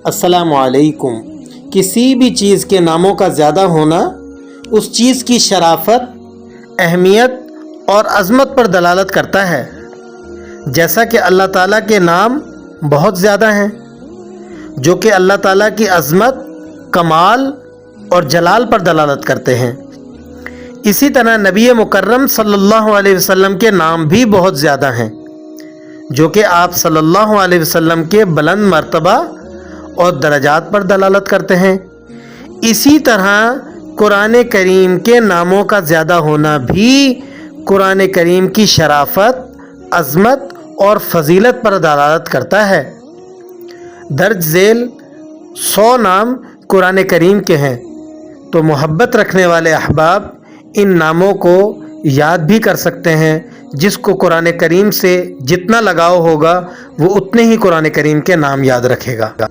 अस्सलामु अलैकुम। किसी भी चीज़ के नामों का ज़्यादा होना उस चीज़ की शराफत, अहमियत और अज़मत पर दलालत करता है। जैसा कि अल्लाह ताला के नाम बहुत ज़्यादा हैं, जो कि अल्लाह ताला की अज़मत, कमाल और जलाल पर दलालत करते हैं। इसी तरह नबी मुकर्रम सल्लल्लाहु अलैहि वसल्लम के नाम भी बहुत ज़्यादा हैं, जो कि आप सल्लल्लाहु अलैहि वसल्लम के बुलंद मर्तबा और दरजात पर दलालत करते हैं। इसी तरह कुरान करीम के नामों का ज़्यादा होना भी कुरान करीम की शराफत, अज़मत और फजीलत पर दलालत करता है। दर्ज झेल 100 नाम कुरान करीम के हैं, तो मोहब्बत रखने वाले अहबाब इन नामों को याद भी कर सकते हैं। जिसको कुरान करीम से जितना लगाव होगा वो उतने ही कुरान करीम के नाम याद रखेगा।